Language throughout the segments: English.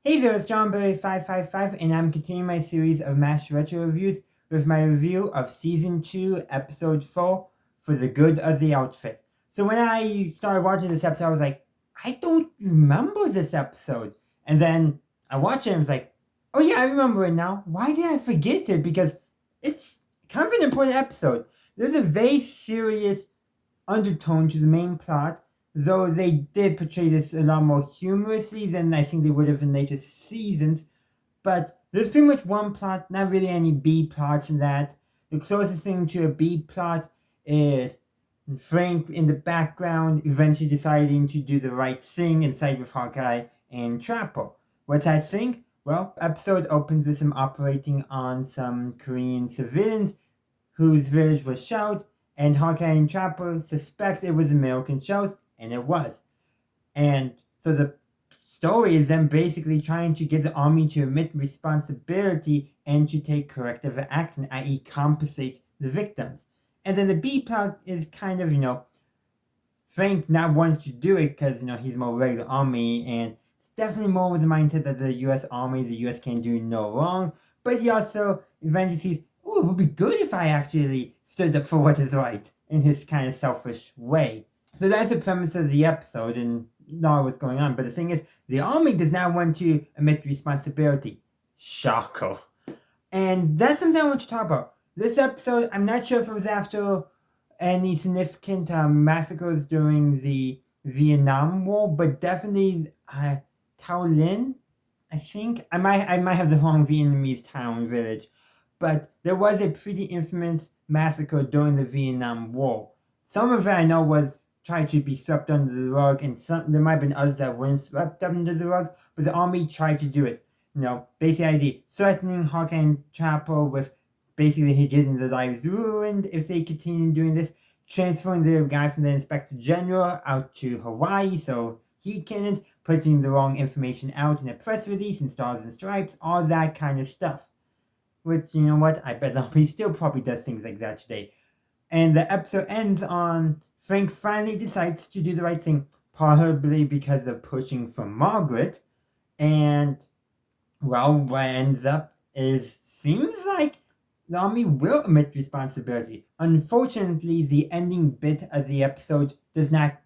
Hey there, it's JohnBerry555, and I'm continuing my series of MASH retro reviews with my review of Season 2, Episode 4, For the Good of the Outfit. So when I started watching this episode, I was like, I don't remember this episode. And then I watched it and I was like, oh yeah, I remember it now. Why did I forget it? Because it's kind of an important episode. There's a very serious undertone to the main plot, though they did portray this a lot more humorously than I think they would have in later seasons. But there's pretty much one plot, not really any B plots in that. The closest thing to a B plot is Frank in the background eventually deciding to do the right thing and side with Hawkeye and Trapper. What's that thing? Well, episode opens with him operating on some Korean civilians whose village was shelled, and Hawkeye and Trapper suspect it was American shells, and it was. And so the story is them basically trying to get the army to admit responsibility and to take corrective action, i.e., compensate the victims. And then the B plot is kind of, Frank not wanting to do it because, he's more regular army, and it's definitely more with the mindset that the US Army, the US can do no wrong, but he also eventually sees, oh, it would be good if I actually stood up for what is right in his kind of selfish way. So that's the premise of the episode and not what's going on. But the thing is, the army does not want to admit responsibility. Shocker. And that's something I want to talk about. This episode, I'm not sure if it was after any significant massacres during the Vietnam War, but definitely Tao Lin, I think. I might have the wrong Vietnamese town village, but there was a pretty infamous massacre during the Vietnam War. Some of it I know was tried to be swept under the rug, and there might have been others that weren't swept under the rug, but the army tried to do it. Basically threatening Hawkeye and Trapper with basically getting their lives ruined if they continue doing this, transferring the guy from the Inspector General out to Hawaii so he can't, putting the wrong information out in a press release and Stars and Stripes, all that kind of stuff. Which, you know what, I bet the army still probably does things like that today. And the episode ends on Frank finally decides to do the right thing, probably because of pushing for Margaret. And, well, what ends up is, seems like the army will admit responsibility. Unfortunately, the ending bit of the episode does not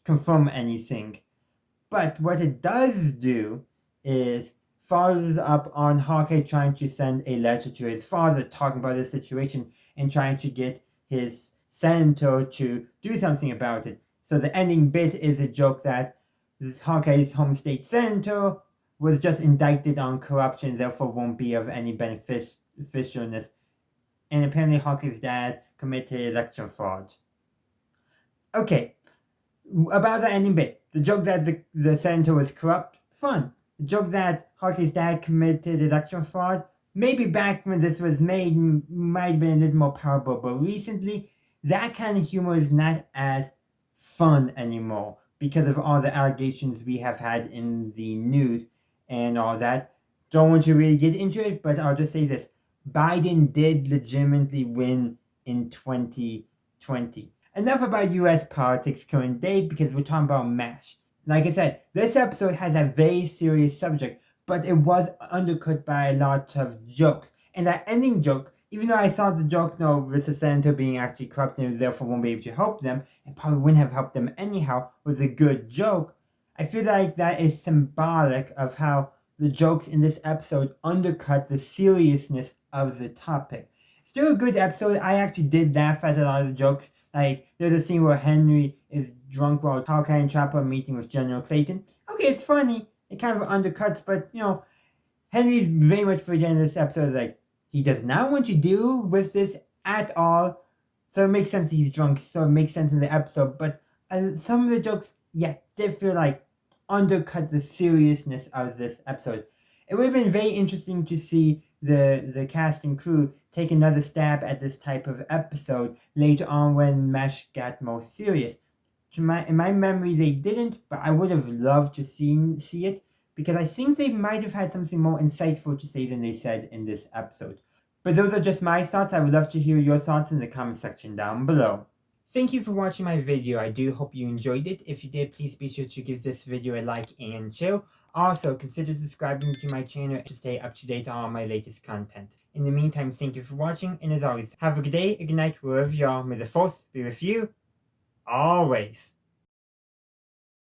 confirm anything. But what it does do is follows up on Hawkeye trying to send a letter to his father talking about the situation and trying to get his senator to do something about it. So the ending bit is a joke that Hawkeye's home state senator was just indicted on corruption, therefore won't be of any beneficialness. And apparently Hawkeye's dad committed election fraud. Okay, about the ending bit. The joke that the senator was corrupt, fun. The joke that Hawkeye's dad committed election fraud, maybe back when this was made, might have been a little more powerful, but recently, that kind of humor is not as fun anymore because of all the allegations we have had in the news and all that. Don't want to really get into it, but I'll just say this. Biden did legitimately win in 2020. Enough about US politics current day because we're talking about MASH. Like I said, this episode has a very serious subject, but it was undercut by a lot of jokes. And that ending joke, even though I saw the joke, with the senator being actually corrupt and therefore won't be able to help them, and probably wouldn't have helped them anyhow, was a good joke. I feel like that is symbolic of how the jokes in this episode undercut the seriousness of the topic. Still a good episode. I actually did laugh at a lot of the jokes. Like, there's a scene where Henry is drunk while Hawkeye and Trapper are meeting with General Clayton. Okay, it's funny. It kind of undercuts, but, Henry's very much presented this episode like, he does not want to deal with this at all. So it makes sense he's drunk, so it makes sense in the episode. But some of the jokes, did feel like undercut the seriousness of this episode. It would have been very interesting to see the cast and crew take another stab at this type of episode later on when MASH got more serious. In my memory, they didn't, but I would have loved to see it because I think they might have had something more insightful to say than they said in this episode. But those are just my thoughts. I would love to hear your thoughts in the comment section down below. Thank you for watching my video. I do hope you enjoyed it. If you did, please be sure to give this video a like and share. Also, consider subscribing to my channel to stay up to date on all my latest content. In the meantime, thank you for watching, and as always, have a good day, a good night, wherever you are. May the force be with you always.